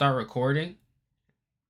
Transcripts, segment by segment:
start recording.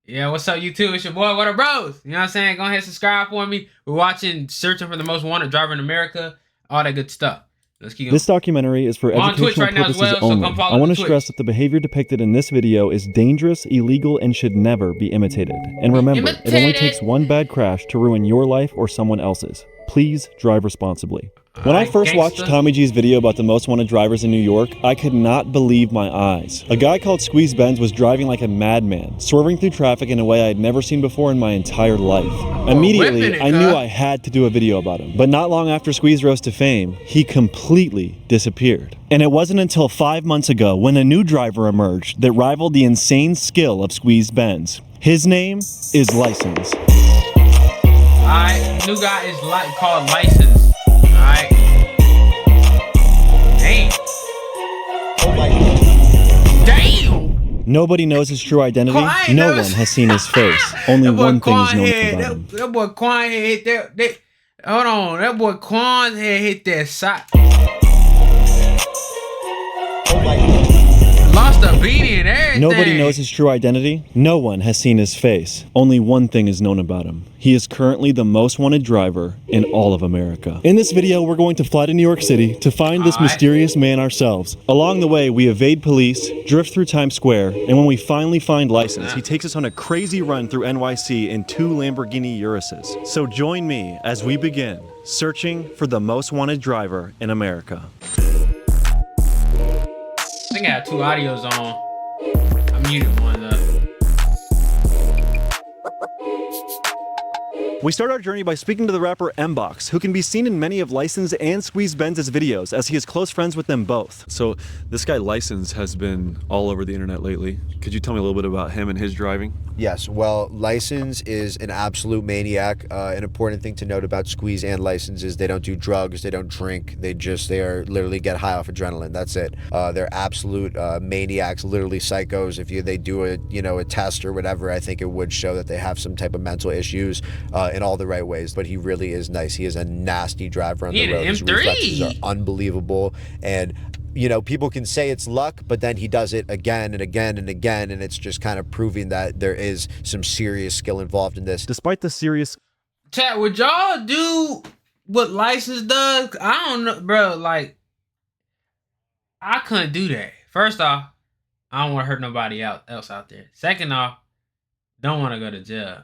Yeah, what's up, YouTube? It's your boy, What Up Bros? You know what I'm saying? Go ahead and subscribe for me. We're watching Searching for the Most Wanted Driver in America. All that good stuff. Let's keep going. This documentary is for educational purposes only. I want to stress that the behavior depicted in this video is dangerous, illegal, and should never be imitated. And remember, it only takes one bad crash to ruin your life or someone else's. Please drive responsibly. When I first watched Tommy G's video about the most wanted drivers in New York, I could not believe my eyes. A guy called 𝐨𝐧𝐥𝐲 was driving like a madman, swerving through traffic in a way I had never seen before in my entire life. Immediately, I knew I had to do a video about him. But not long after 𝐨𝐲𝐲 rose to fame, he completely disappeared. And it wasn't until 5 months ago when a new driver emerged that rivaled the insane skill of 𝐨𝐧𝐵. His name is 𝐛𝐮𝐬𝐢𝐧𝐞𝐬𝐬. Alright, new guy is called 𝐛𝐮𝐬𝐢𝐧𝐞𝐬𝐬. Alright. Damn. Oh my God. Damn. Nobody knows his true identity. No one has seen his face. Only one thing is known about him. That boy Quan hit that. Hold on. That boy Quan's head hit that side. Oh my God. Lost a beanie and everything. Nobody knows his true identity. No one has seen his face. Only one thing is known about him. He is currently the most wanted driver in all of America. In this video, we're going to fly to New York City to find this mysterious man ourselves. Along the way, we evade police, drift through Times Square, and when we finally find 𝐁𝐮𝐬𝐲, he takes us on a crazy run through NYC in 2 Lamborghini Uruses. So join me as we begin searching for the most wanted driver in America. I think I have 2 audios on. I muted one though. We start our journey by speaking to the rapper 𝐸MBOX, who can be seen in many of 𝐁𝐮𝐬𝐲 and 𝐨𝐧𝐵 videos, as he is close friends with them both. So this guy 𝐁𝐮𝐬𝐲 has been all over the internet lately. Could you tell me a little bit about him and his driving? Yes, well, 𝐁𝐮𝐬𝐲 is an absolute maniac. An important thing to note about 𝐁𝐮𝐬𝐲 and 𝐁𝐿𝐮𝐬𝐲 is they don't do drugs, they don't drink, they are literally get high off adrenaline. That's it. They're absolute maniacs, literally psychos. If they do a test or whatever, I think it would show that they have some type of mental issues in all the right ways. But he really is nice. He is a nasty driver on the road. His reflexes are unbelievable, and people can say it's luck, but then he does it again and again and again, and it's just kind of proving that there is some serious skill involved in this. Despite the serious... Chat, would y'all do what 𝐁𝐮𝐬𝐲 does? I don't know, bro. Like, I couldn't do that. First off, I don't want to hurt nobody else out there. Second off, don't want to go to jail.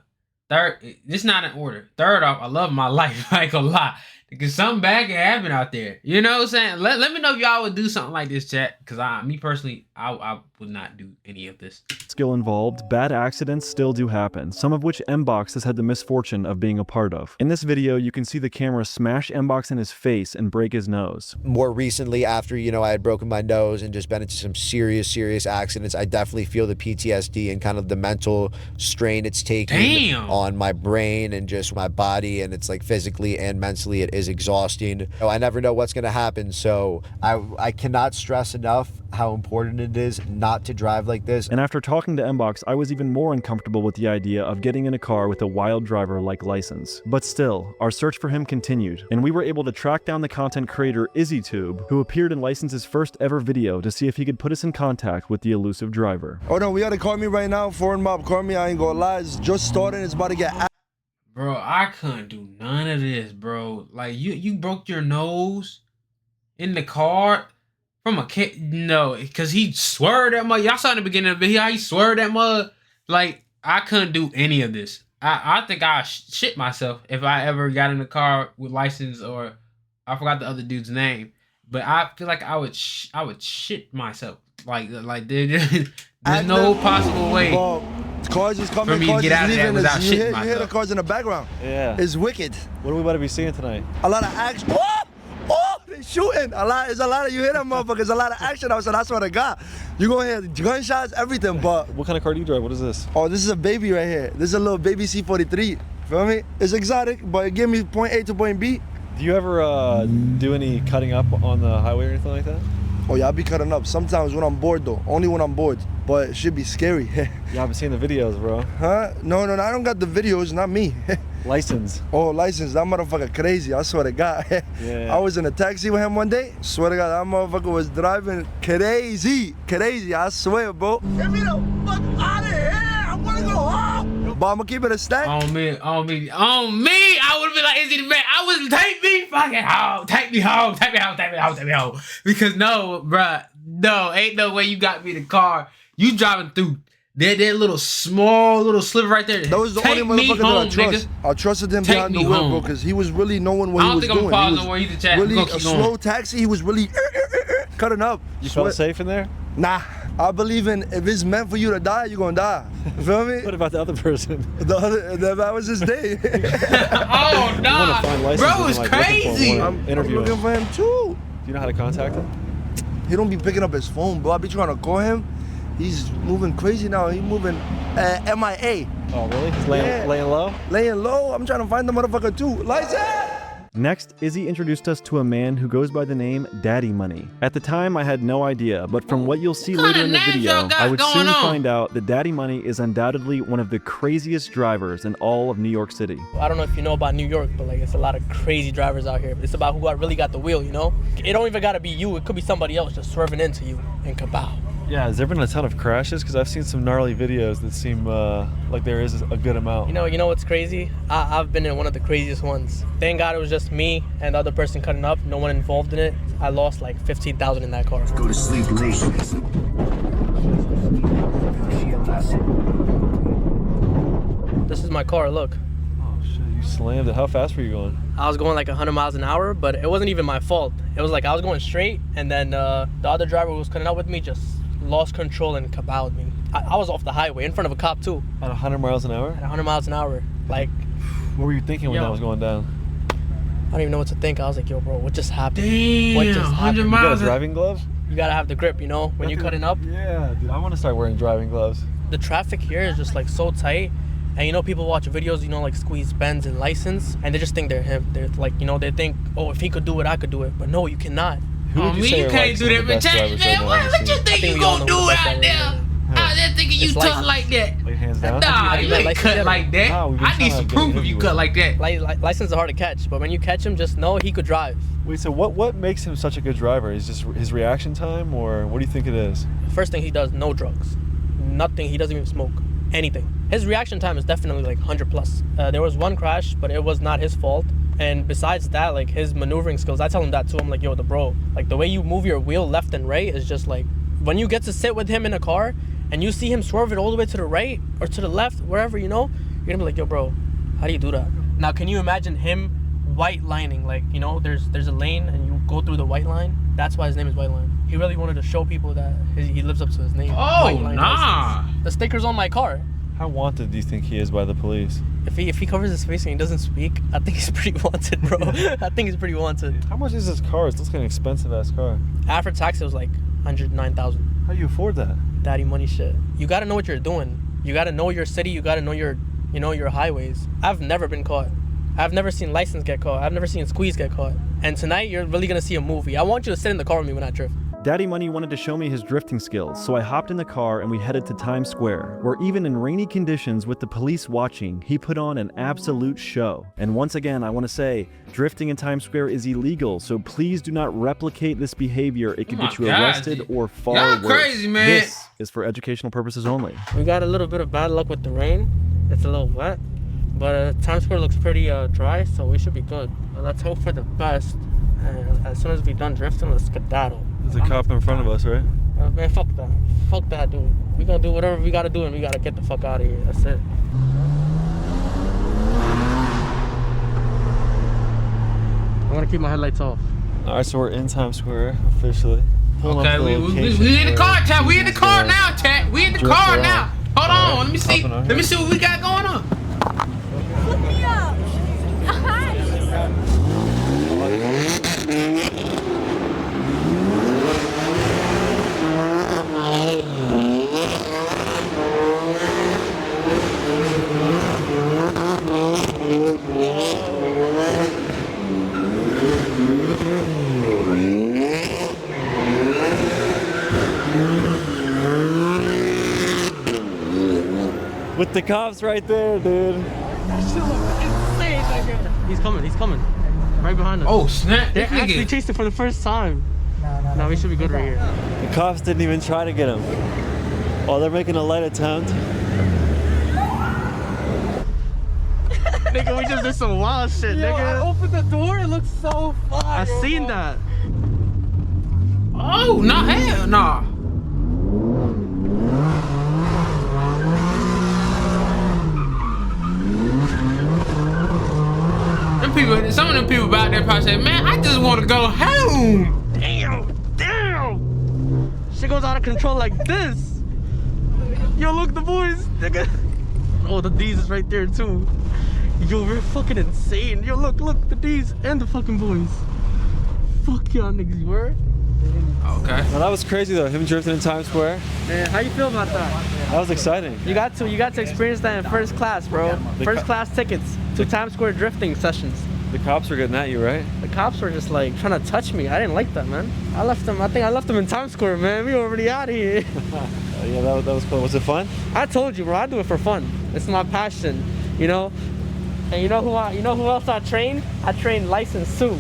Third, it's not in order. Third off, I love my life like a lot. Because something bad can happen out there. You know what I'm saying? Let me know if y'all would do something like this, chat. Because me personally, I would not do any of this. Skill involved, bad accidents still do happen, some of which 𝐸MBOX has had the misfortune of being a part of. In this video, you can see the camera smash 𝐸MBOX in his face and break his nose. More recently, after, I had broken my nose and just been into some serious accidents, I definitely feel the PTSD and kind of the mental strain it's taking on my brain and just my body. And it's like physically and mentally, it is exhausting. I never know what's going to happen, so I cannot stress enough how important it is not to drive like this. And after talking to 𝐸MBOX, I was even more uncomfortable with the idea of getting in a car with a wild driver like 𝐁𝐮𝐬𝐲. But still, our search for him continued, and we were able to track down the content creator �izzyTube, who appeared in 𝐁𝐿icence's first ever video to see if he could put us in contact with the elusive driver. Oh no, we gotta call me right now. Foreign mob, call me. I ain't gonna lie, it's just starting. It's about to get... Bro, I couldn't do none of this, bro. Like, you broke your nose in the car from a kid. No, because he swerved that mud. Y'all saw in the beginning of the video how he swerved that mud. Like, I couldn't do any of this. I think I shit myself if I ever got in a car with 𝐁𝐿icense, or I forgot the other dude's name. But I feel like I would shit myself. Like there's no possible way. Cars just coming, for me to get out of there without shitting myself. You hear the cars in the background. Yeah. It's wicked. What are we about to be seeing tonight? A lot of action. Oh, they shooting. There's a lot of, you hear them motherfuckers, a lot of action outside. I swear to God. You gonna hear gunshots, everything, but... What kind of car do you drive? What is this? Oh, this is a baby right here. This is a little baby C43. Feel me? It's exotic, but it give me point A to point B. Do you ever do any cutting up on the highway or anything like that? Oh yeah, I'll be cutting up. Sometimes when I'm bored though. Only when I'm bored. But it should be scary. Yeah, I've been seeing the videos, bro. Huh? No, I don't got the videos, not me. License. Oh, license. That motherfucker crazy. I swear to God. Yeah. I was in a taxi with him one day. Swear to God, that motherfucker was driving crazy. Crazy. I swear, bro. Get me the fuck out of here. I want to go home. But I'm going to keep it a stack. On me. I would be like, is he the man? I would take me fucking home. Take me home. Because no, bruh. No, ain't no way you got me the car. You driving through that little small little sliver right there. That was the only motherfucker that I trust. I trusted him behind the wheel, bro, because he was really knowing what he was doing. I don't think I'm pausing no more. He's a chat. Really a slow taxi. He was really cutting up. You felt safe in there? Nah. I believe in if it's meant for you to die, you're gonna die. You feel me? What about the other person? That was his day. Oh, nah. Bro, it's crazy. I'm looking for him too. Do you know how to contact him? He don't be picking up his phone, bro. I be trying to call him. He's moving crazy now. He's moving MIA. Oh, really? He's laying low? Laying low. I'm trying to find the motherfucker too. Lights out! Next, Izzy introduced us to a man who goes by the name Daddy Money. At the time, I had no idea, but from what you'll see later in the video, I would soon find out that Daddy Money is undoubtedly one of the craziest drivers in all of New York City. I don't know if you know about New York, but like it's a lot of crazy drivers out here. It's about who really got the wheel, you know? It don't even gotta be you. It could be somebody else just swerving into you and kabow. Yeah, has there been a ton of crashes? Because I've seen some gnarly videos that seem like there is a good amount. You know what's crazy? I've been in one of the craziest ones. Thank God it was just me and the other person cutting up, no one involved in it. I lost like 15,000 in that car. Go to sleep late. This is my car, look. Oh shit, you slammed it. How fast were you going? I was going like 100 miles an hour, but it wasn't even my fault. It was like I was going straight, and then the other driver who was cutting up with me just lost control and kabowed me. I was off the highway in front of a cop too. At 100 miles an hour? At 100 miles an hour. Like, what were you thinking when that was going down? I don't even know what to think. I was like, yo, bro, what just happened? Damn, what just happened? You got a driving glove? You gotta have the grip, you know, when you're cutting up. Yeah, dude, I want to start wearing driving gloves. The traffic here is just like so tight. And you know, people watch videos, you know, like 𝐸𝐧𝐿 and they just think they're him. They're like, you know, they think, oh, if he could do it, I could do it. But no, you cannot. Who would you say you can't do that, man. What you think you gonna do out there? Out there thinking you tough like that? Like hands down? Nah, you ain't cut like that. I need some proof if you cut like that. License is hard to catch, but when you catch him, just know he could drive. Wait, so what makes him such a good driver? Is just his reaction time, or what do you think it is? First thing he does, no drugs. Nothing, he doesn't even smoke. Anything. His reaction time is definitely like 100 plus. There was one crash, but it was not his fault. And besides that, like his maneuvering skills, I tell him that too. I'm like, yo, bro, like the way you move your wheel left and right is just like, when you get to sit with him in a car and you see him swerve it all the way to the right or to the left, wherever, you know, you're gonna be like, yo, bro, how do you do that? Now, can you imagine him white lining? Like, you know, there's a lane and you go through the white line. That's why his name is White Line. He really wanted to show people that he lives up to his name. Oh, nah. License. The sticker's on my car. How wanted do you think he is by the police? If he covers his face and he doesn't speak, I think he's pretty wanted, bro. I think he's pretty wanted. How much is this car? It looks like an expensive ass car. After tax, it was like 109,000. How do you afford that? Daddy money shit. You gotta know what you're doing. You gotta know your city. You gotta know your highways. I've never been caught. I've never seen License get caught. I've never seen Squeeze get caught. And tonight, you're really gonna see a movie. I want you to sit in the car with me when I drift. Daddy Money wanted to show me his drifting skills, so I hopped in the car and we headed to Times Square, where even in rainy conditions with the police watching, he put on an absolute show. And once again, I want to say, drifting in Times Square is illegal, so please do not replicate this behavior. It could get you arrested or far worse. Crazy, man. This is for educational purposes only. We got a little bit of bad luck with the rain. It's a little wet, but Times Square looks pretty dry, so we should be good. Let's hope for the best. And as soon as we're done drifting, let's skedaddle. There's a cop in front of us, right? Man, fuck that. Fuck that, dude. We gonna do whatever we gotta do, and we gotta get the fuck out of here. That's it. I'm gonna keep my headlights off. All right, so we're in Times Square officially. Okay, we in the car, chat. We in the car now, chat. We in the car now. Hold on, let me see. Let me see what we got going on. Put me up. With the cops right there, dude. That shit look He's coming. He's coming. Right behind us. Oh snap! They actually chased it for the first time. No, we should be good right here. The cops didn't even try to get him. Oh, they're making a light attempt. Nigga, we just did some wild shit, nigga. I opened the door, it looks so far. I seen that. Oh, no, hell nah. Them people, some of them people back there probably say, man, I just want to go home. Damn. Shit goes out of control like this. Yo, look, the boys, nigga. Oh, the D's is right there too. Yo, we're fucking insane. Yo, look, the D's and the fucking boys. Fuck y'all niggas, you were? Okay. Well, that was crazy though, him drifting in Times Square. Man, how you feel about that? That was exciting. You got to experience that in first class, bro. First class tickets to Times Square drifting sessions. The cops were getting at you, right? The cops were just like trying to touch me. I didn't like that, man. I think I left them in Times Square, man. We already out of here. Yeah, that was cool. Was it fun? I told you, bro. I do it for fun. It's my passion, you know. And you know who else I train? I train licensed too.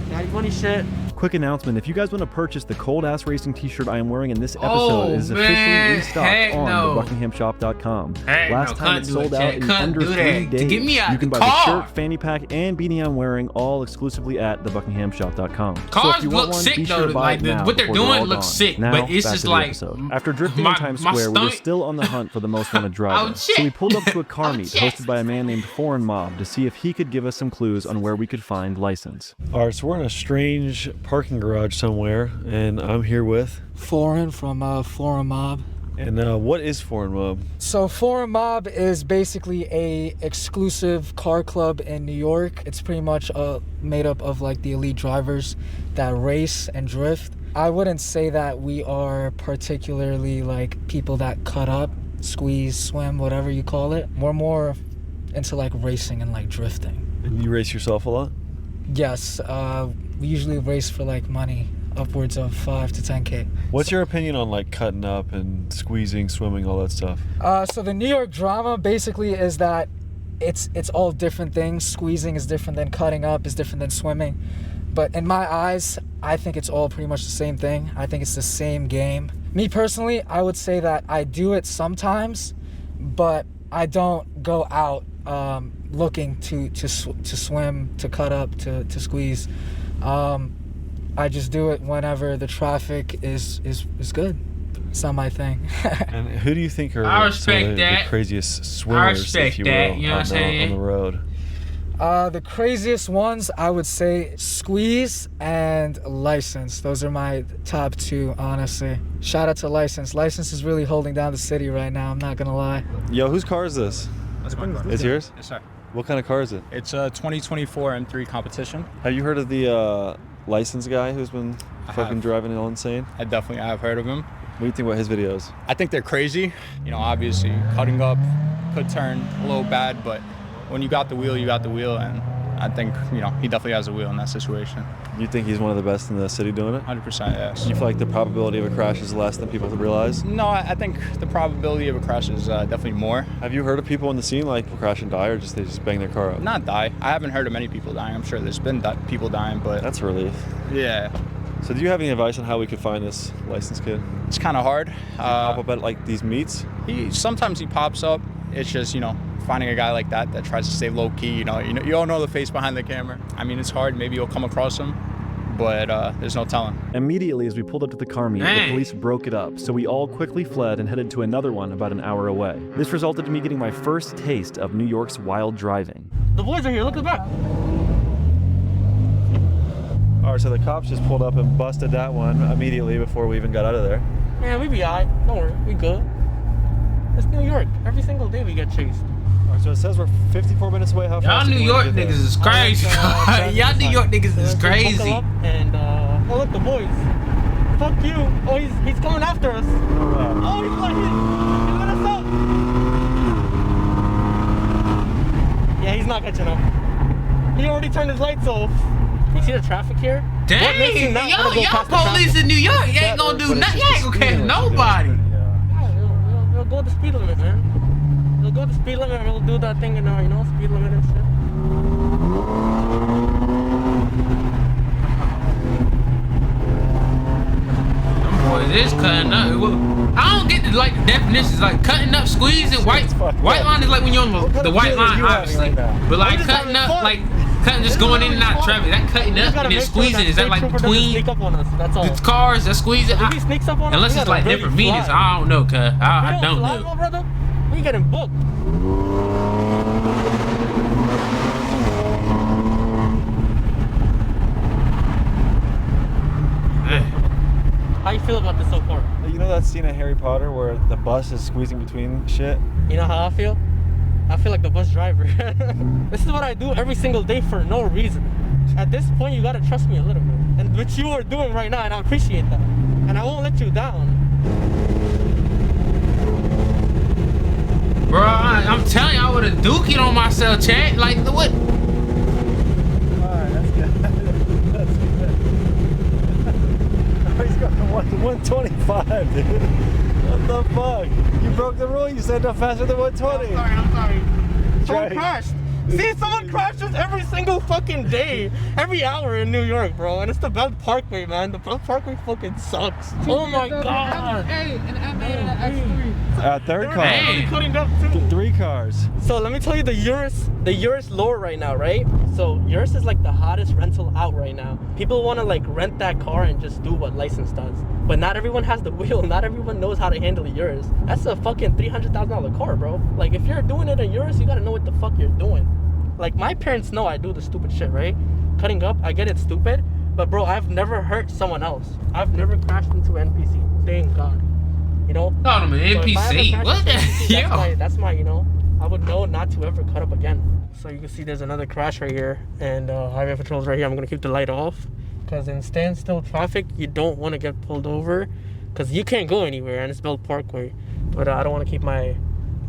Got funny shit. Quick announcement, if you guys want to purchase the cold ass racing t-shirt I am wearing in this episode, it is officially restocked on thebuckinghamshop.com. Last time it sold out in under 3 days. You can buy the shirt, fanny pack, and beanie I'm wearing all exclusively at thebuckinghamshop.com. Cars look sick though, like what they're doing looks sick, but it's just like after drifting in Times Square, we were still on the hunt for the most wanted driver. So we pulled up to a car meet hosted by a man named Foreign Mob to see if he could give us some clues on where we could find license. Alright, so we're in a strange parking garage somewhere, and I'm here with Foreign from Foreign Mob. And what is Foreign Mob? So Foreign Mob is basically a exclusive car club in New York. It's pretty much made up of like the elite drivers that race and drift. I wouldn't say that we are particularly like people that cut up, squeeze, swim, whatever you call it. We're more into like racing and like drifting. And you race yourself a lot? Yes, we usually race for like money, upwards of 5 to 10K. What's your opinion on like cutting up and squeezing, swimming, all that stuff? So the New York drama basically is that it's all different things. Squeezing is different than cutting up, is different than swimming. But in my eyes, I think it's all pretty much the same thing. I think it's the same game. Me personally, I would say that I do it sometimes, but I don't go out looking to swim, to cut up, to squeeze. I just do it whenever the traffic is good. It's not my thing. And who do you think are the craziest swimmers, if you will, you know what I'm saying? On the road? The craziest ones, I would say Squeeze and License. Those are my top two, honestly. Shout out to License. License is really holding down the city right now, I'm not gonna lie. Yo, whose car is this? That's my car. It's yours? Yes, sir. What kind of car is it? It's a 2024 M3 competition. Have you heard of the license guy who's been fucking driving all insane? I definitely have heard of him. What do you think about his videos? I think they're crazy. You know, obviously cutting up could turn a little bad, but when you got the wheel, you got the wheel, and I think, you know, he definitely has a wheel in that situation. You think he's one of the best in the city doing it? 100%, yes. You feel like the probability of a crash is less than people realize? No, I think the probability of a crash is definitely more. Have you heard of people in the scene like crash and die, or they just bang their car up? Not die. I haven't heard of many people dying. I'm sure there's been people dying, but... That's a relief. Yeah. So do you have any advice on how we could find this licensed kid? It's kind of hard. Pop up at like these meets? Sometimes he pops up. It's just, you know, finding a guy like that tries to stay low key. You don't know the face behind the camera. I mean, it's hard. Maybe you'll come across him, but there's no telling. Immediately as we pulled up to the car meet, the police broke it up, so we all quickly fled and headed to another one about an hour away. This resulted in me getting my first taste of New York's wild driving. The boys are here. Look at that. All right, so the cops just pulled up and busted that one immediately before we even got out of there. Man, we be all right. Don't worry. We good. It's New York. Every single day we get chased. All right, so it says we're 54 minutes away. How fast? Y'all New York niggas is crazy. Y'all New York niggas is crazy. And oh look, the boys. Fuck you. Oh, he's coming after us. Oh, he's let us up. Yeah, he's not catching up. He already turned his lights off. You see the traffic here? Dang, y'all police in New York. You ain't gonna do nothing. You ain't gonna catch nobody. We'll go the speed limit, man. We'll go the speed limit and we'll do that thing in our, speed limit and shit. cutting up. I don't get the definitions like cutting up, squeezing. White line is like when you're on the white line, obviously. But like cutting up, like cutting, just going in and out of traffic. That cutting up and then squeezing, is that like between the cars? That squeezing. Unless it's like different meanings, I don't know, cuz I don't know. Brother, we getting booked. How you feel about this so far? You know that scene in Harry Potter where the bus is squeezing between shit? You know how I feel? I feel like the bus driver. This is what I do every single day for no reason. At this point, you gotta trust me a little bit. And what you are doing right now, and I appreciate that. And I won't let you down. Bro, I'm telling you, I would have duked it on myself, chat. Like, what? Alright, that's good. That's good. He's got 125, dude. What the fuck? You broke the rule. You said no faster than 120. I'm sorry. Someone crashed. See, someone crashes every single fucking day, every hour in New York, bro. And it's the Belt Parkway, man. The Belt Parkway fucking sucks. Oh my god. Hey, an M8 and an X3. Third car. Hey, cutting up too. 3 cars. So let me tell you the Urus lore right now, right? So Urus is like the hottest rental out right now. People want to like rent that car and just do what license does. But not everyone has the wheel. Not everyone knows how to handle a Urus. That's a fucking $300,000 car, bro. Like if you're doing it in Urus, you gotta know what the fuck you're doing. Like my parents know I do the stupid shit, right? Cutting up, I get it's stupid. But bro, I've never hurt someone else. I've never crashed into an NPC. Thank God. You know? Thought I'm an NPC. What the hell? That's my, you know, I would know not to ever cut up again. So you can see there's another crash right here, and highway patrol's right here. I'm gonna keep the light off, because in standstill traffic, you don't want to get pulled over, because you can't go anywhere, and it's Belt Parkway. But I don't want to keep my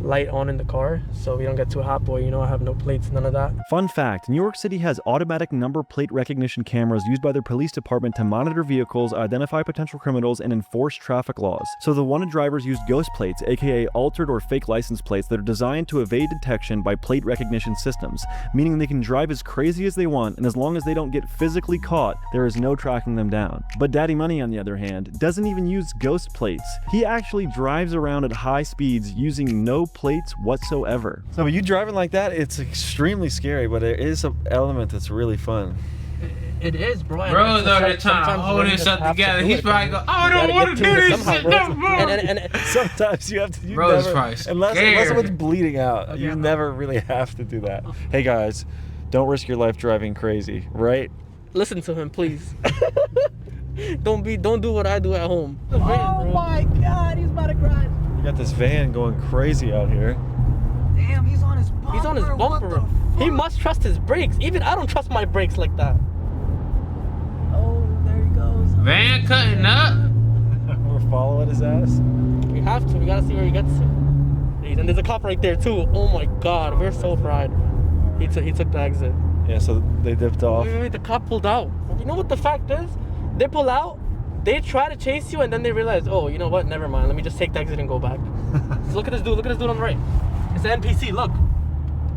light on in the car so we don't get too hot, boy. You know, I have no plates, none of that. Fun fact, New York City has automatic number plate recognition cameras used by their police department to monitor vehicles, identify potential criminals, and enforce traffic laws. So the wanted drivers use ghost plates, aka altered or fake license plates that are designed to evade detection by plate recognition systems, meaning they can drive as crazy as they want, and as long as they don't get physically caught, there is no tracking them down. But Daddy Money, on the other hand, doesn't even use ghost plates. He actually drives around at high speeds using no plates whatsoever. So you driving like that, it's extremely scary, but there is an element that's really fun. It is, bro. Bro, though, they're trying to hold himself together. He's probably go, oh, I don't want to do this shit no more. And sometimes you have to, bro, unless someone's bleeding out, you never really have to do that. Hey guys, don't risk your life driving crazy, right? Listen to him, please. Don't do what I do at home. Oh my god, he's about to crash. You got this van going crazy out here. Damn, he's on his bumper. He's on his bumper. He must trust his brakes. Even I don't trust my brakes like that. Oh, there he goes. Van cutting up. We're following his ass. We have to. We gotta see where he gets to. And there's a cop right there too. Oh my god, we're so fried. He took the exit. Yeah, so they dipped off. Wait, the cop pulled out. You know what the fact is? They pull out. They try to chase you, and then they realize, oh, you know what? Never mind. Let me just take the exit and go back. So look at this dude. Look at this dude on the right. It's an NPC. Look.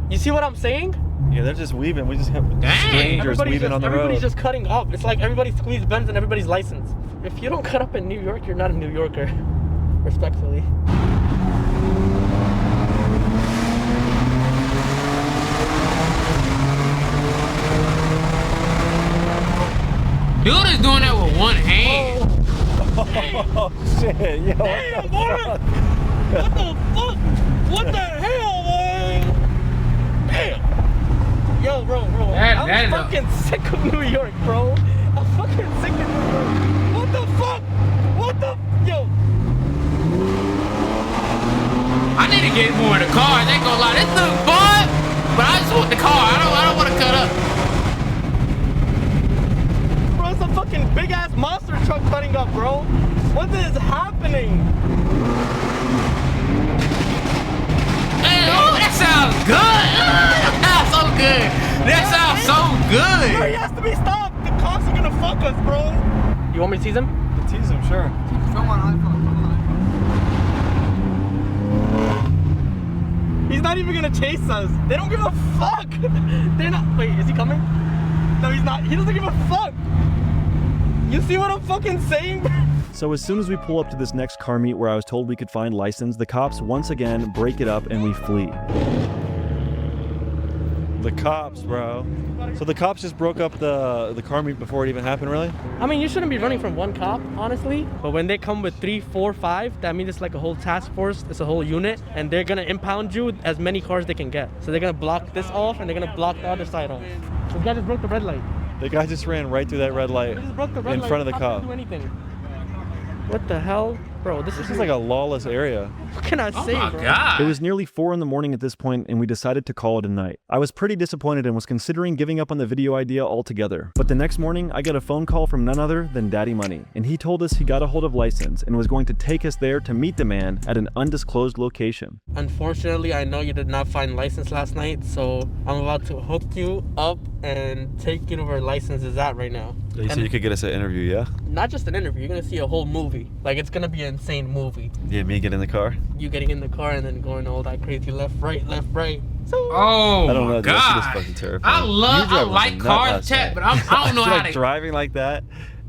You see what I'm saying? Yeah, they're just weaving. We just have strangers weaving on the road. Everybody's just cutting up. It's like everybody squeezed Benz and everybody's license. If you don't cut up in New York, you're not a New Yorker. Respectfully. Dude is doing that with one hand. Oh shit, yo. Damn, boy. What the fuck? What the hell, man? Damn. Yo, bro. I'm fucking sick of New York, bro. I'm fucking sick of New York. What the fuck? What the? Yo. I need to get more in the car. I ain't gonna lie. This looks fun, but I just want the car. I don't want to cut up. Bro, it's a fucking big ass monster truck cutting up, bro. What is happening? Hey, oh, that sounds good. That sounds so good. That sounds so good. Bro, he has to be stopped. The cops are gonna fuck us, bro. You want me to tease him? Tease him, sure. Film on iPhone. He's not even gonna chase us. They don't give a fuck. They're not. Wait, is he coming? No, he's not. He doesn't give a fuck. You see what I'm fucking saying? So as soon as we pull up to this next car meet where I was told we could find license, the cops once again break it up and we flee. The cops, bro. So the cops just broke up the car meet before it even happened, really? I mean, you shouldn't be running from one cop, honestly. But when they come with 3, 4, 5, that means it's like a whole task force. It's a whole unit, and they're gonna impound you as many cars they can get. So they're gonna block this off, and they're gonna block the other side off. The guy just broke the red light. The guy just ran right through that red light in front of the cop. Didn't do anything. What the hell? Bro, this is like a lawless area. What can I say, my bro? God. It was nearly 4 in the morning at this point, and we decided to call it a night. I was pretty disappointed and was considering giving up on the video idea altogether. But the next morning, I got a phone call from none other than Daddy Money, and he told us he got a hold of license and was going to take us there to meet the man at an undisclosed location. Unfortunately, I know you did not find license last night, so I'm about to hook you up and take you to where license is at right now. You said you could get us an interview, yeah? Not just an interview, you're gonna see a whole movie. Like, it's gonna be an insane movie. Yeah, me get in the car? You getting in the car and then going all that crazy left, right. So, Oh I don't know, my that shit is God. fucking terrifying. I like cars, chat, but I don't know how like to driving like that.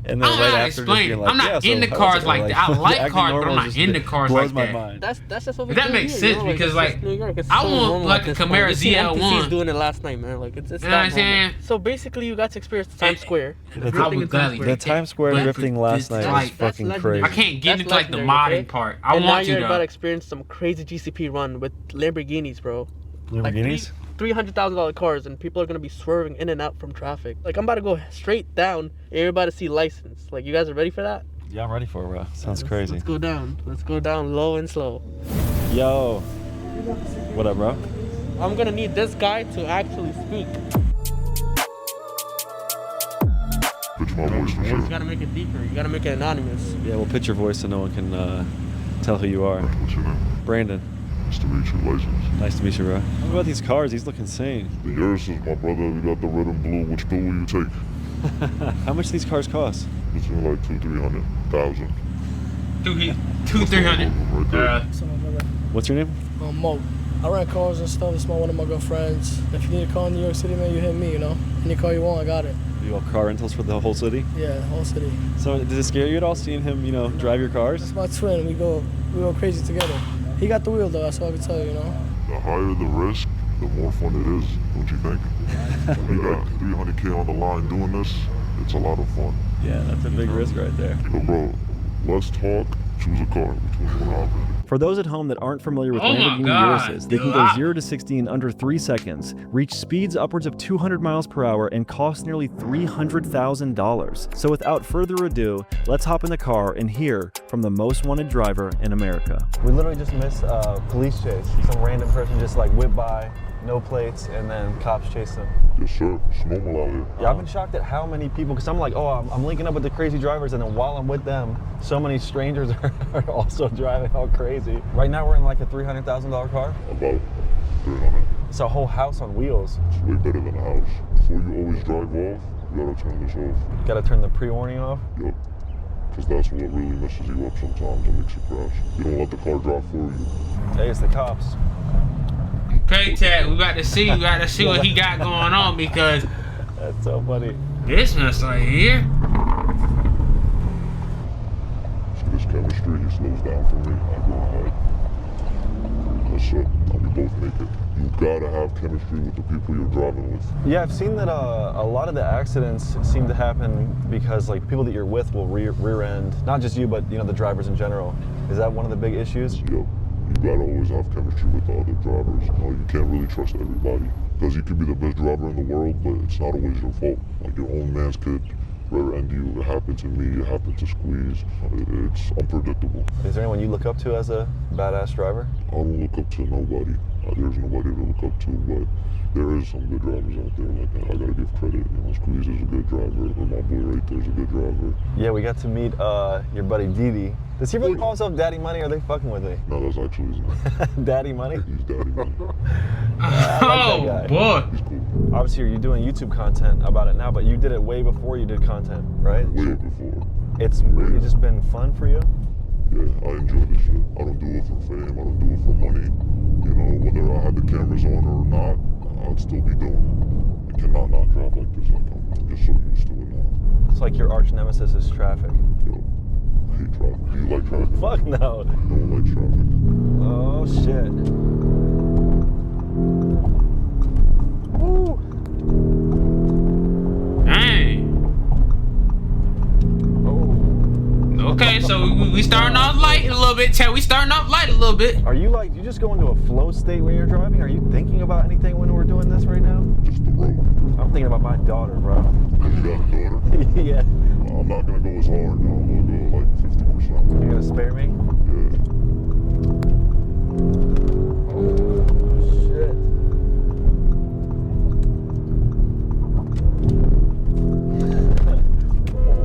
And I then don't know right how to after explain just it. being like, I'm not yeah, into so cars how's it? like that. I like acting cars, but normal I'm just not into cars blows like my that. mind. that's just what we That do makes here, sense you know? because, it's like, just New York. It's I so want, normal like, at a this point. Camaro You see ZL1. NPCs doing it last night, man. Like, it's You know what I'm that normal. saying? So basically, you got to experience Times Square. I would gladly The Times Square But drifting last night was like, fucking that's crazy. I can't get That's into like the legendary, modding part. I And now want you're to about to though. experience some crazy GCP run with Lamborghinis, bro. Lamborghinis? $300,000 cars, and people are gonna be swerving in and out from traffic. Like, I'm about to go straight down, and you're about to see license. Like, you guys are ready for that? Yeah, I'm ready for it, bro. Sounds crazy. Let's go down. Let's go down low and slow. Yo. What up, bro? I'm gonna need this guy to actually speak. You gotta make it deeper. You gotta make it anonymous. Yeah, we'll pitch your voice so no one can tell who you are. What's your name? Brandon. Nice to meet you, license. Nice to meet you, bro. What about these cars? These look insane. The Yaris is my brother. We got the red and blue. Which bill will you take? How much do these cars cost? Between like 200,000-300,000. 200-300. Right there. What's your name? Mo. I rent cars and stuff. It's one of my good friends. If you need a car in New York City, man, you hit me, you know? Any car you want, I got it. You have car rentals for the whole city? Yeah, whole city. So does it scare you at all seeing him, you know, drive your cars? That's my twin. We go crazy together. He got the wheel though, that's all I can tell you, you know? The higher the risk, the more fun it is, don't you think? When you got 300K on the line doing this, it's a lot of fun. Yeah, that's a big risk right there. So bro, let's talk. Choose a car between one option. For those at home that aren't familiar with Oh my Lamborghini God, Yaris's, they can dude, go 0 to 60 in under 3 seconds, reach speeds upwards of 200 miles per hour, and cost nearly $300,000. So without further ado, let's hop in the car and hear from the most wanted driver in America. We literally just missed a police chase. Some random person just like whipped by, no plates, and then cops chased him. Yes sir, it's normal out here. Yeah, I've been shocked at how many people, because I'm like, oh, I'm linking up with the crazy drivers, and then while I'm with them, so many strangers are also driving all crazy. Right now we're in like a $300,000 car. About 300. It's a whole house on wheels. It's way better than a house. Before you always drive off, you gotta turn this off. Gotta turn the pre-warning off. Yup. Because that's what really messes you up sometimes and makes you crash. You don't let the car drive for you. Hey, it's the cops. Okay, Ted, we got to see what he got going on because That's so funny. this mess right here. See this chemistry, he slows down for me. I go ahead. Yes sir, and we both make it. You gotta have chemistry with the people you're driving with. Yeah, I've seen that a lot of the accidents seem to happen because like people that you're with will rear end, not just you, but you know the drivers in general. Is that one of the big issues? Yup. You gotta always have chemistry with the other drivers. You can't really trust everybody. Because you could be the best driver in the world, but it's not always your fault. Like your own man's could rear end you. It happened to me, it happened to Squeeze. It's unpredictable. Is there anyone you look up to as a badass driver? I don't look up to nobody. There's nobody to look up to, but there is some good drivers out there. Like I gotta give credit. You know, Squeeze is a good driver. My boy right there's a good driver. Yeah, we got to meet your buddy Didi. Does he really call himself Daddy Money, or are they fucking with me? No, that's actually his name. Daddy Money? He's Daddy Money. Oh boy. He's cool. Obviously, you're doing YouTube content about it now, but you did it way before you did content, right? Way before. It's really just been fun for you? Yeah, I enjoy this shit. I don't do it for fame. I don't do it for money. You know, whether I had the cameras on or not, I'd still be doing it. I cannot not drive like this. Like I'm just so used to it now. It's like your arch nemesis is traffic. Yo, hate traffic. Do you like traffic? Fuck no. Don't like traffic. Oh shit. Woo. Dang. Oh. Okay, so we starting off light a little bit, Chad. We starting off light a little bit. Are you like, you just go into a flow state when you're driving? Are you thinking about anything when we're doing this right now? Just the road. I'm thinking about my daughter, bro. You got a daughter? Yeah. I'm not gonna go as hard. No, I'm gonna go like 50%. You're gonna spare me? Yeah. Oh shit.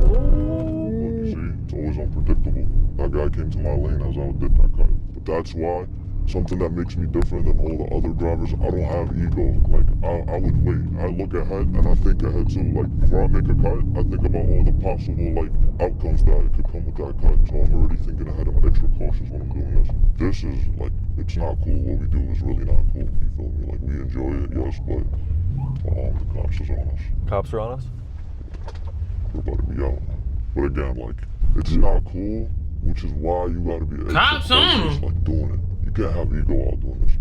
Look, you see, it's always unpredictable. That guy came to my lane as I did that cut. But that's why, something that makes me different than all the other drivers, I don't have ego. Like, I would wait. I look ahead and I think ahead too. Like, before I make a cut, I think about all the possible, like, outcomes that could come with that cut. So I'm already thinking ahead. I'm extra cautious when I'm doing this. This is, like, it's not cool. What we do is really not cool. You feel me? Like, we enjoy it, yes, but the cops is on us. Cops are on us? We're about to be out. But again, like, it's not cool, which is why you gotta be Cops on cautious, like, doing it. You can't have ego while doing this.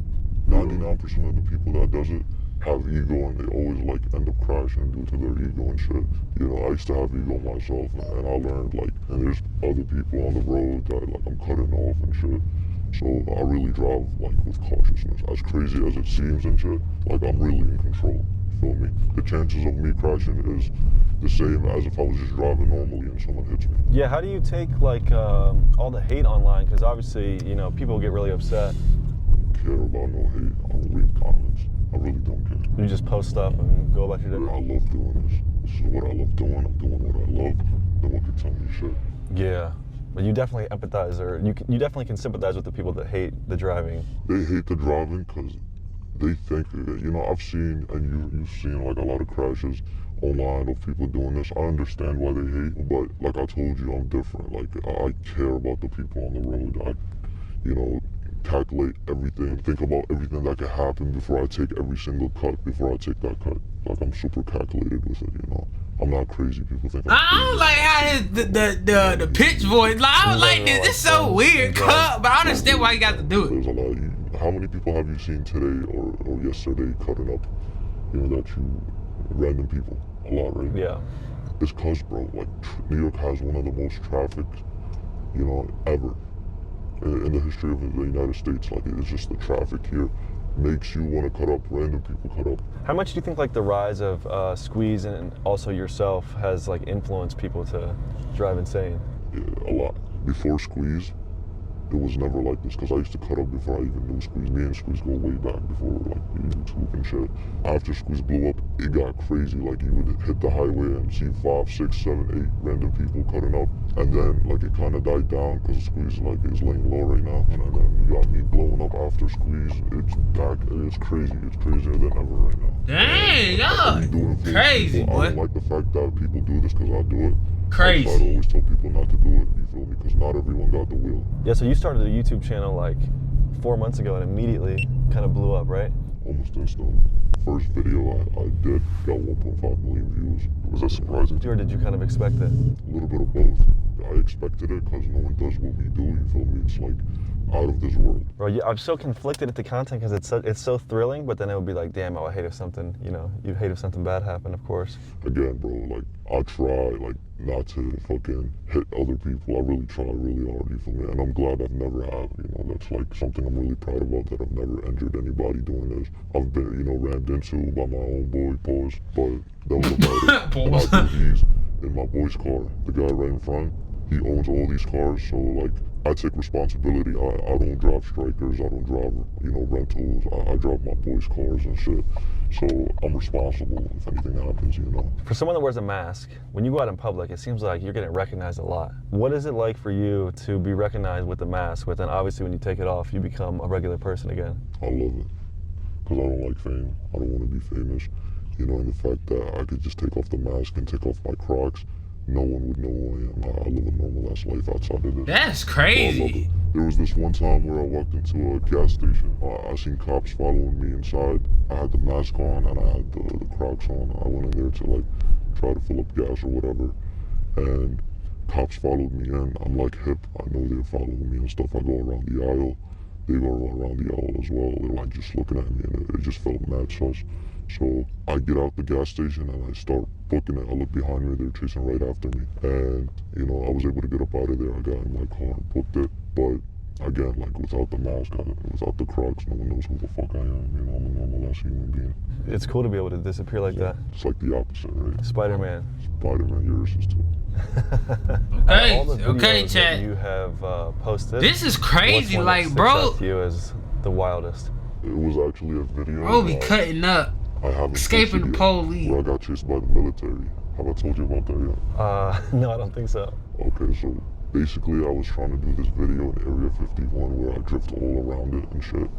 99% of the people that does it have ego, and they always like end up crashing due to their ego and shit. You know, I used to have ego myself, and I learned like, and there's other people on the road that like I'm cutting off and shit. So I really drive like with cautiousness. As crazy as it seems and shit, like I'm really in control. Feel me? The chances of me crashing is the same as if I was just driving normally and someone hits me. Yeah, how do you take like all the hate online? Because obviously, you know, people get really upset. I don't care about no hate. I don't read comments. I really don't care. You just post stuff and go about your day. I love doing this. This is what I love doing. I'm doing what I love. No one can tell me shit. Yeah, but you definitely empathize, or you definitely can sympathize with the people that hate the driving. They hate the driving because they think that, you know, I've seen, and you've seen like a lot of crashes online of people doing this. I understand why they hate, but like I told you, I'm different. Like I care about the people on the road. I, you know, calculate everything, think about everything that could happen before I take every single cut, before I take that cut. Like I'm super calculated with it, you know. I'm not crazy. People think I'm I don't like how the pitch voice. Like, I don't like this. It's so weird, cut. But I understand why you got to do it. There's a lot. How many people have you seen today or yesterday cutting up? You know, that you random people. A lot, right? Yeah. It's cause, bro. Like New York has one of the most trafficked, you know, ever in the history of the United States. Like it's just the traffic here makes you want to cut up. Random people cut up. How much do you think like the rise of Squeeze and also yourself has like influenced people to drive insane? Yeah, a lot. Before Squeeze, it was never like this because I used to cut up before I even knew Squeeze. Me and Squeeze go way back before like YouTube and shit. After Squeeze blew up, it got crazy. Like you would hit the highway and see 5, 6, 7, 8 random people cutting up, and then like it kind of died down because Squeeze like is laying low right now. And then you got me blowing up after Squeeze. It's back. It's crazy. It's crazier than ever right now. Dang, y'all crazy, boy. I don't like the fact that people do this because I do it. Crazy. I try to always tell people not to do it, you feel me? Because not everyone got the wheel. Yeah, so you started a YouTube channel like 4 months ago and immediately kind of blew up, right? Almost instantly. First video I did got 1.5 million views. Was that surprising to you? Or did you kind of expect it? A little bit of both. I expected it because no one does what we do, you feel me? It's like out of this world. Bro, yeah, I'm so conflicted at the content because it's so thrilling, but then it would be like, damn, I would hate if something, you know, you'd hate if something bad happened, of course. Again, bro, like, I try, like, not to fucking hit other people. I really try really hard, you feel me? And I'm glad I've never have, you know, that's like something I'm really proud about, that I've never injured anybody doing this. I've been, you know, rammed into by my own boy, pause, but that was about it. And I do these in my boy's car, the guy right in front. He owns all these cars, so like I take responsibility. I don't drive strikers, I don't drive, you know, rentals. I drive my boys' cars and shit. So I'm responsible if anything happens, you know. For someone that wears a mask, when you go out in public, it seems like you're getting recognized a lot. What is it like for you to be recognized with the mask, but then obviously when you take it off, you become a regular person again? I love it, because I don't like fame. I don't want to be famous, you know, and the fact that I could just take off the mask and take off my Crocs, no one would know who I am. I live a normal ass life outside of this. That's crazy. There was this one time where I walked into a gas station. I seen cops following me inside. I had the mask on and I had the Crocs on. I went in there to like try to fill up gas or whatever. And cops followed me in. I'm like hip. I know they're following me and stuff. I go around the aisle. They go around the aisle as well. They're like just looking at me, and it just felt mad sus. So I get out the gas station and I start booking it. I look behind me, they're chasing right after me. And, you know, I was able to get up out of there. I got in my car and booked it. But again, like without the mask, without the Crocs, no one knows who the fuck I am. You know, I'm a normal ass human being. It's cool to be able to disappear like that. It's like the opposite, right? Spider-Man. Spider-Man, yours is too. Okay, chat. You have posted. This is crazy, like, bro. To you as the wildest. It was actually a video. Bro, be cutting up. Escaping the police. Where I got chased by the military. Have I told you about that yet? No, I don't think so. Okay, so basically I was trying to do this video in Area 51 where I drift all around it and shit.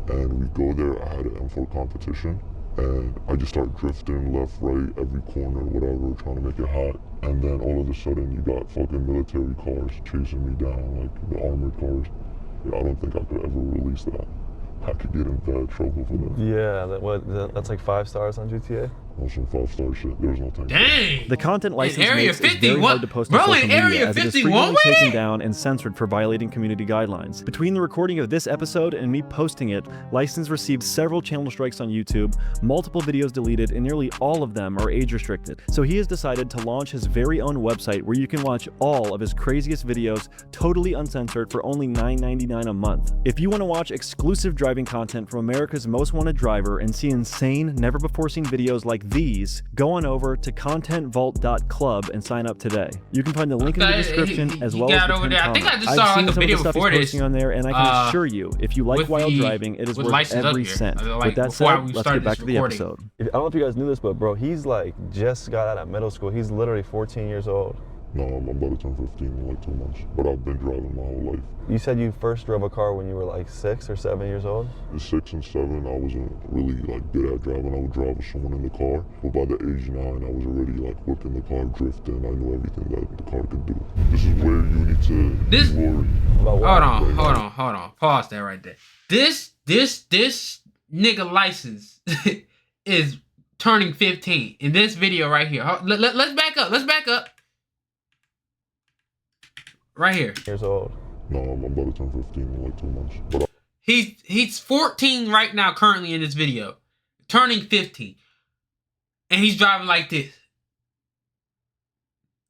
And we go there, I had an M4 competition. And I just start drifting left, right, every corner, whatever, trying to make it hot. And then all of a sudden you got fucking military cars chasing me down, like the armored cars. Yeah, I don't think I could ever release that. I could get in bad trouble for that. Yeah, that's like 5 stars on GTA? Some 5-star shit. There's no time. Dang! The content license Area makes it very hard to post on social media as it is frequently taken down and censored for violating community guidelines. Between the recording of this episode and me posting it, License received several channel strikes on YouTube, multiple videos deleted, and nearly all of them are age restricted. So he has decided to launch his very own website where you can watch all of his craziest videos totally uncensored for only $9.99 a month. If you want to watch exclusive driving content from America's most wanted driver and see insane, never before seen videos like these, go on over to contentvault.club and sign up today. You can find the link in the description as well as the pinned comment. I just saw like a video before this posting on there, and I can assure you, if you like wild driving, it is worth every cent. With that said, let's get back to the episode. I don't know if you guys knew this, but bro, he's like just got out of middle school. He's literally 14 years old. No, I'm about to turn 15 in like 2 months, but I've been driving my whole life. You said you first drove a car when you were like 6 or 7 years old? At 6 and 7, I wasn't really like good at driving. I would drive with someone in the car, but by the age 9, I was already like whipping the car, drifting. I knew everything that the car could do. This is where you need to be worried. Hold on. Pause that right there. This nigga License is turning 15 in this video right here. Let's back up. Right here. Years old. No, I'm about to turn 15 in like 2 months. But he's 14 right now, currently in this video, turning 15, and he's driving like this.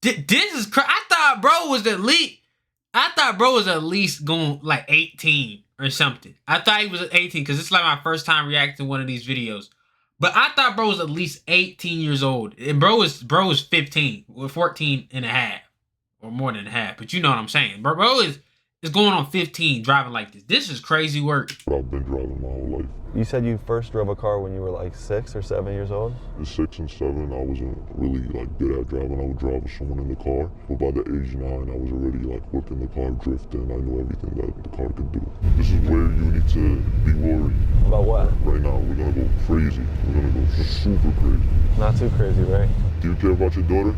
This is crazy. I thought bro was at least going like 18 or something. I thought he was 18 because it's like my first time reacting to one of these videos. But I thought bro was at least 18 years old, and bro is 15 with 14 and a half. Or more than half, but you know what I'm saying. Bro is going on 15 driving like this. This is crazy work. I've been driving my whole life. You said you first drove a car when you were like 6 or 7 years old? At 6 and 7, I wasn't really like good at driving. I would drive with someone in the car, but by the age 9, I was already like whipping the car, drifting. I knew everything that the car could do. This is where you need to be worried. About what? Right now, we're gonna go crazy. We're gonna go super crazy. Not too crazy, right? Do you care about your daughter?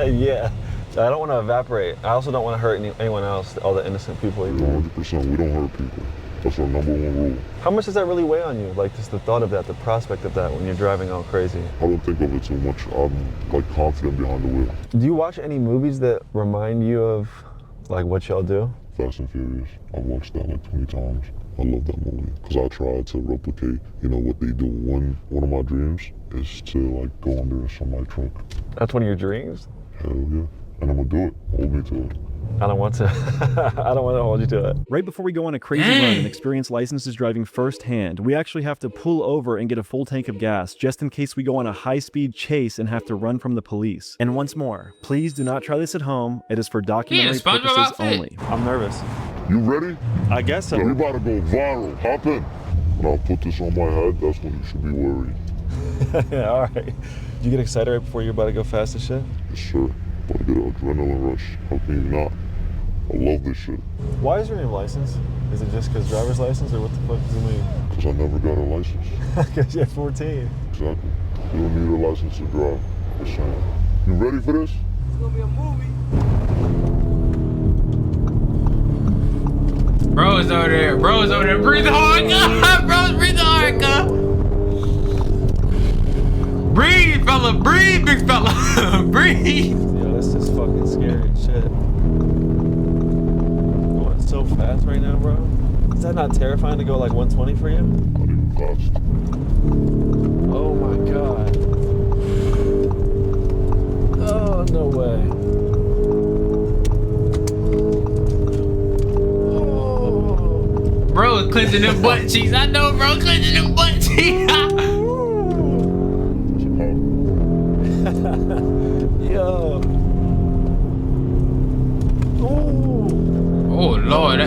Yeah. I don't want to evaporate. I also don't want to hurt anyone else, all the innocent people. 100%, we don't hurt people. That's our #1 rule. How much does that really weigh on you? Like just the thought of that, the prospect of that when you're driving all crazy? I don't think of it too much. I'm like confident behind the wheel. Do you watch any movies that remind you of like what y'all do? Fast and Furious. I've watched that like 20 times. I love that movie because I try to replicate, you know, what they do. One of my dreams is to like go under a semi truck. That's one of your dreams? Hell yeah. And I'm gonna do it. Hold me to it. I don't want to. I don't want to hold you to it. Right before we go on a crazy run and experience License's driving firsthand, we actually have to pull over and get a full tank of gas just in case we go on a high-speed chase and have to run from the police. And once more, please do not try this at home. It is for documentary purposes only. I'm nervous. You ready? I guess so. Yeah, we about to go viral. Hop in. When I put this on my head, that's when you should be worried. Yeah, all right. Did you get excited right before you're about to go fast as shit? Yes, sir. About to get an adrenaline rush. How can you not? I love this shit. Why is your name License? Is it just because driver's license, or what the fuck does it mean? Because I never got a license. Because you're 14. Exactly. You don't need a license to drive. Just saying. You ready for this? It's gonna be a movie. Bro is over there. Breathe hard, God. Bro's breathing hard, God. Breathe, bro. fella. Breathe, big fella. Breathe. Yo, this is fucking scary as shit. Going so fast right now, bro. Is that not terrifying to go like 120 for you? Not even fast. Oh my god. Oh, no way. Bro, clenching them butt cheeks. I know, bro, clenching them butt cheeks. Yo. Oh, Lord.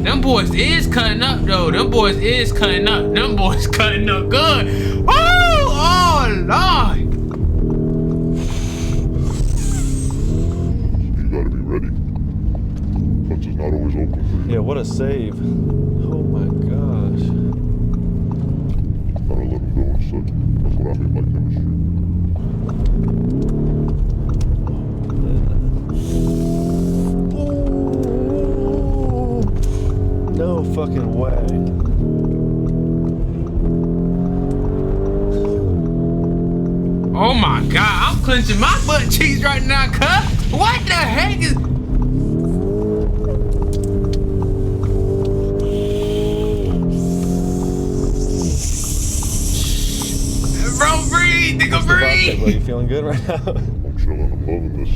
Them boys is cutting up, though. Them boys is cutting up. Them boys cutting up good. Oh, Lord. You gotta be ready. Punch is not always open for you. Yeah, what a save. Oh my gosh. Gotta let him go in a second. That's what I mean by chemistry. No fucking way. Oh my God, I'm clenching my butt cheeks right now, cuz. What the heck is... Bro, breathe, nigga, breathe. Bro, you feeling good right now? I'm chilling, I'm loving this.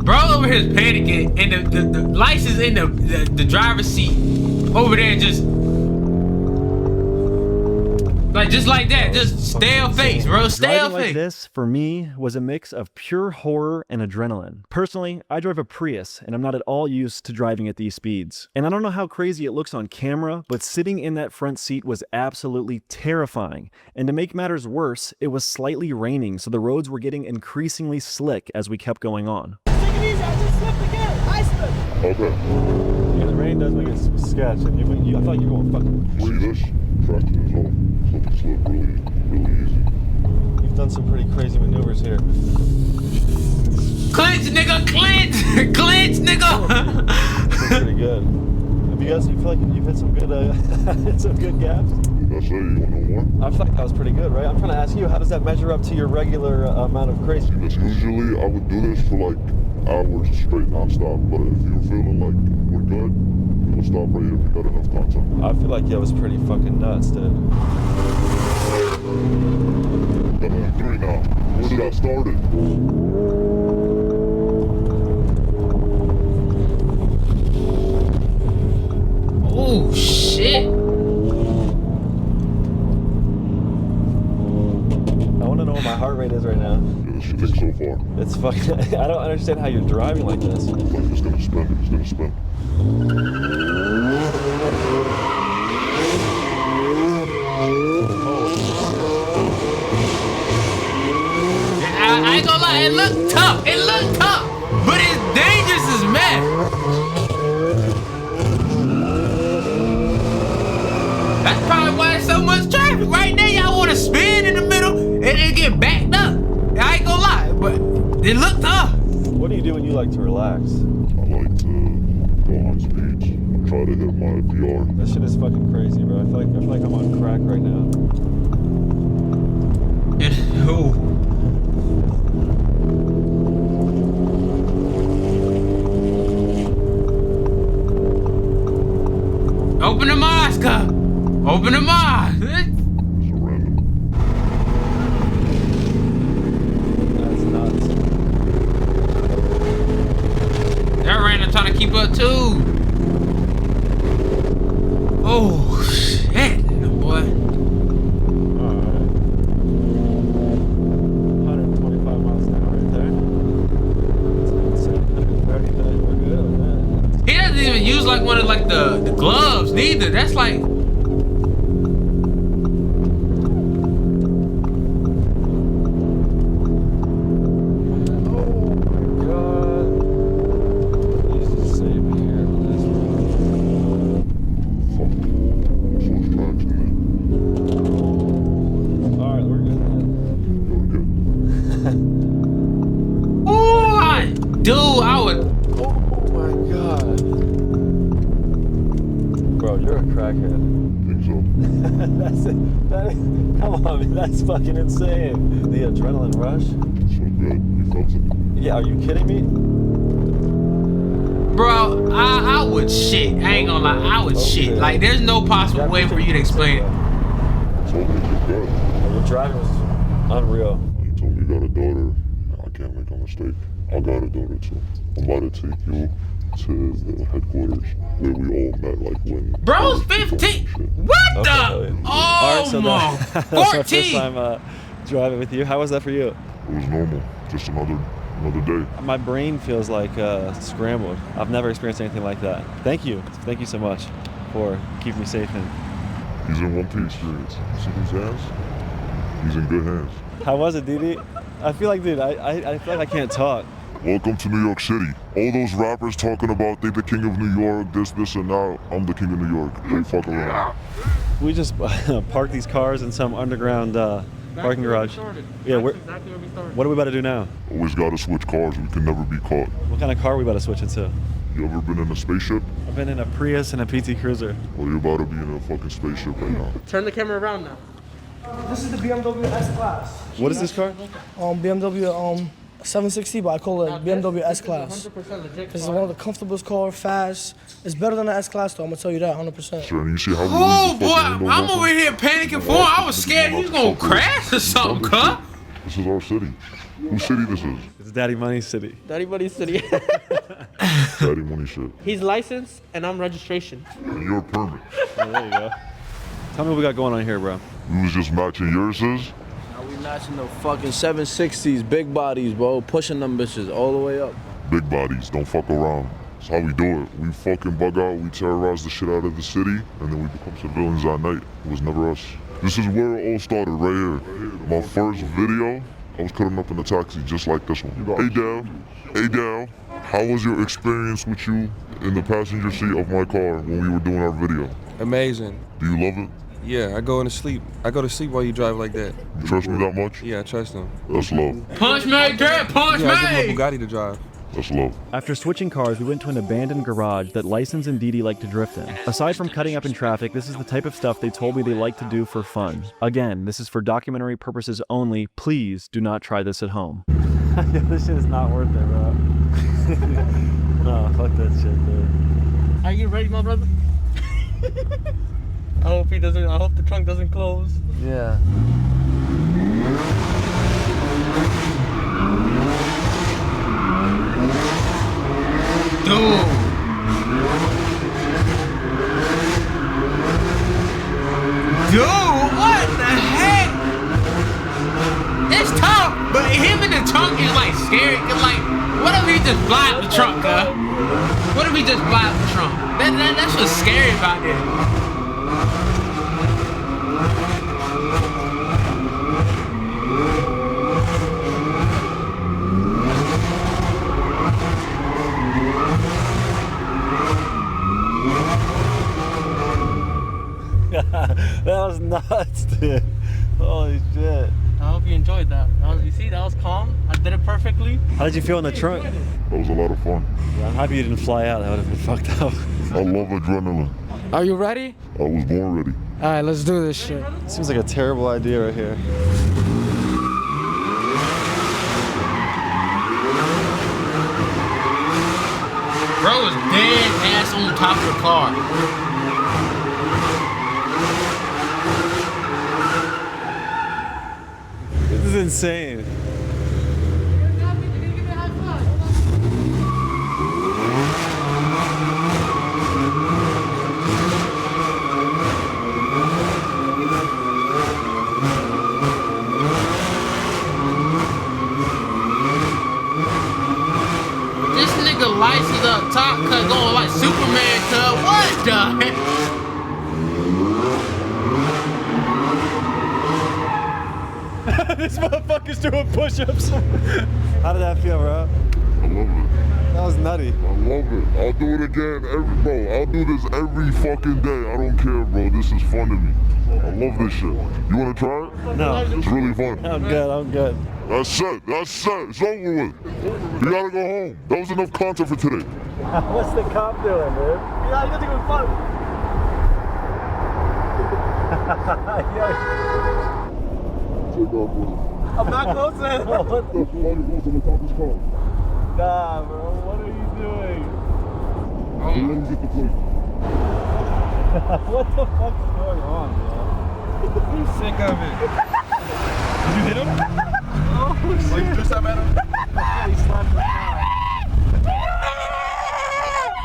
Bro over here is panicking, and the license in the driver's seat over there just like that, just stale face, bro, stale Driving like face. this, for me, was a mix of pure horror and adrenaline. Personally, I drive a Prius, and I'm not at all used to driving at these speeds. And I don't know how crazy it looks on camera, but sitting in that front seat was absolutely terrifying. And to make matters worse, it was slightly raining, so the roads were getting increasingly slick as we kept going on. Take it easy, I just slipped again. I slipped. Okay. Yeah, the rain does make it sketch, and I thought you were going fucking... See this? Tracking is on. Slip and slip really, really easy. You've done some pretty crazy maneuvers here. Clench, nigga, clench, clench, nigga. That's pretty good. You feel like you've hit some good, some good gaps? Did I say you want to know more? I feel like that was pretty good, right? I'm trying to ask you, how does that measure up to your regular amount of crazy? Because usually I would do this for like hours straight non-stop, but if you're feeling like we're good, we'll stop right here if we got enough content. I feel like it was pretty fucking nuts, dude. Got 3 now. Where did I start it? Oh shit. I want to know what my heart rate is right now. Yeah, this shit takes so far. It's fucking... I don't understand how you're driving like this. Like it's gonna spin, it's gonna spin. I ain't gonna lie, it looked tough. It looked tough, but it's dangerous as man. That's probably why there's so much traffic. Right now, y'all want to spin in the middle and it get backed up. I ain't gonna lie, but it looked tough. What do you do when you like to relax? I like to go on speeds and try to hit my PR. That shit is fucking crazy, bro. I feel like I'm on crack right now. Ooh. Open them eyes, cuz. Open them eyes. Surrender. That's nuts. They're random trying to keep up too. Oh shit, boy. Alright. 125 miles an hour right there. 130, we're good on that. He doesn't even use like one of like the gloves neither. That's like Fuck. So it's tracks in you're a crackhead. Think so? That's it. Come on, man, that's fucking insane. The adrenaline rush. So good. You felt it? Yeah, are you kidding me? Bro, I would shit. I ain't gonna lie, I would shit. Like, there's no possible way for you to explain it. Told me you're good. Your driving was unreal. You told me you got a daughter. I can't make a mistake. I got a daughter too. I'm about to take you to the headquarters where we all met, like when. Bro's 15. What the? Oh, All right, so my. that was my first 14. time driving with you. How was that for you? It was normal. Just another day. My brain feels like scrambled. I've never experienced anything like that. Thank you. Thank you so much for keeping me safe. And He's in one piece, dude. See these hands? He's in good hands. how was it, Didi? I feel like, dude, I feel like I can't talk. Welcome to New York City. All those rappers talking about they the king of New York, this, and now I'm the king of New York. Don't fuck around. We just parked these cars in some underground parking garage. Yeah, Exactly where we started. what are we about to do now? Always gotta switch cars. We can never be caught. What kind of car are we about to switch into? You ever been in a spaceship? I've been in a Prius and a PT Cruiser. Well, you're about to be in a fucking spaceship right now. Turn the camera around now. This is the BMW S-Class. What is this car? BMW 760, but I call it BMW S-Class. 100% legit. This is one of the comfortablest cars, fast. It's better than the S-Class though, I'm gonna tell you that 100%. Sure, and you see how we Oh, leave the boy, fucking windows I'm open? over here panicking for him. I was scared he was gonna crash or something, cuz. This is our city. Whose city this is? It's Daddy Money City. Daddy Buddy City. Daddy money shit. He's licensed and I'm registration. And you're a permit. Oh, there you go. Tell me what we got going on here, bro. We was just matching yours is. Now we matching the fucking 760s, big bodies, bro. Pushing them bitches all the way up. Big bodies, don't fuck around. That's how we do it. We fucking bug out, we terrorize the shit out of the city, and then we become civilians at night. It was never us. This is where it all started, right here. My first video, I was cutting up in a taxi just like this one. Hey Dal, how was your experience with you in the passenger seat of my car when we were doing our video? Amazing. Do you love it? Yeah, I go to sleep while you drive like that. You trust me that much? Yeah, I trust him. That's love. Punch me, girl, punch Yeah, I give him a me. Bugatti to drive. That's love. After switching cars, we went to an abandoned garage that License and Didi like to drift in. Aside from cutting up in traffic, this is the type of stuff they told me they like to do for fun. Again, this is for documentary purposes only. Please do not try this at home. This shit is not worth it, bro. No, fuck that shit, dude. Are you ready, my brother? I hope the trunk doesn't close. Yeah. Dude. Dude, what the heck? It's tough, but him in the trunk is like scary. Cause like, what if he just fly out the trunk, huh? What if he just fly out the trunk? That's what's scary about it. That was nuts, dude. Holy shit. I hope you enjoyed that. You see, that was calm. I did it perfectly. How did you feel in the trunk? That was a lot of fun. Yeah, I'm happy you didn't fly out. That would have been fucked up. I love adrenaline. Are you ready? I was born ready. All right, let's do this shit. Seems like a terrible idea right here. Bro is dead ass on top of the car. This is insane. This nigga license up top cut going like Superman cut. What the heck? This motherfucker's doing push-ups. How did that feel, bro? I love it. That was nutty. I love it. I'll do it again bro. I'll do this every fucking day. I don't care, bro. This is fun to me. I love this shit. You wanna try it? No. It's really fun. I'm good. That's it. It's over with. You gotta go home. That was enough content for today. What's the cop doing, dude? Yeah, you got to go fun. I'm not close to him. What the fuck? Nah, bro. What are you doing? Let him get the plate. What the fuck is going on, bro? I'm sick of it. Did you hit him? Oh, shit. You threw something at him? Yeah, he slapped the car.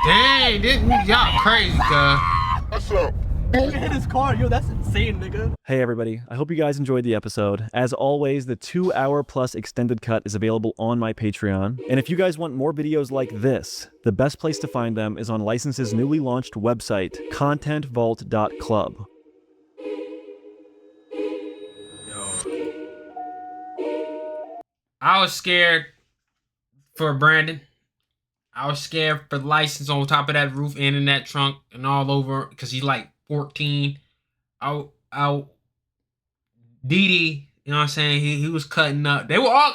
Dang, this y'all crazy, cuz. What's up? You hit his car, yo, that's insane, nigga. Hey everybody, I hope you guys enjoyed the episode. As always, the 2-hour plus extended cut is available on my Patreon. And if you guys want more videos like this, the best place to find them is on License's newly launched website, contentvault.club. I was scared for Brandon. I was scared for the license on top of that roof and in that trunk and all over because he's like 14. Didi, you know what I'm saying? He was cutting up. They were all,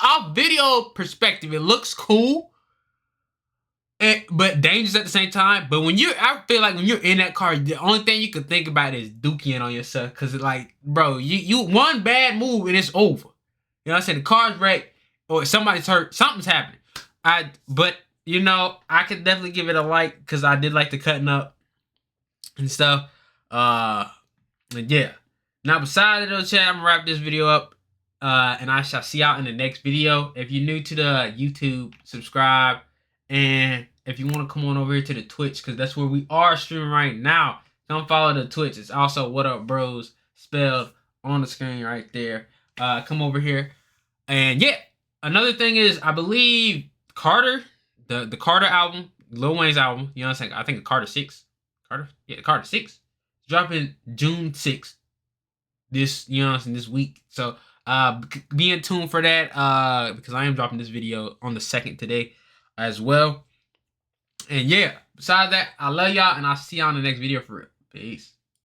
off video perspective, it looks cool. But dangerous at the same time. But I feel like when you're in that car, the only thing you can think about is dookie on yourself. Cause like, bro, you one bad move and it's over. You know what I'm saying? The car's wrecked or somebody's hurt, something's happening. But you know, I could definitely give it a like because I did like the cutting up and stuff. Yeah. Now besides it though, chat, I'm gonna wrap this video up. And I shall see y'all in the next video. If you're new to the YouTube, subscribe. And if you want to come on over here to the Twitch, because that's where we are streaming right now, come follow the Twitch. It's also What Up Bros spelled on the screen right there. Come over here. And yeah, another thing is, I believe Carter, the Carter album, Lil Wayne's album, you know what I'm saying? I think Carter 6. Carter? Yeah, Carter 6. Dropping June 6th. This, you know what I'm saying, this week. So be in tune for that because I am dropping this video on the 2nd today as well. And yeah, besides that, I love y'all and I'll see y'all in the next video for real. Peace.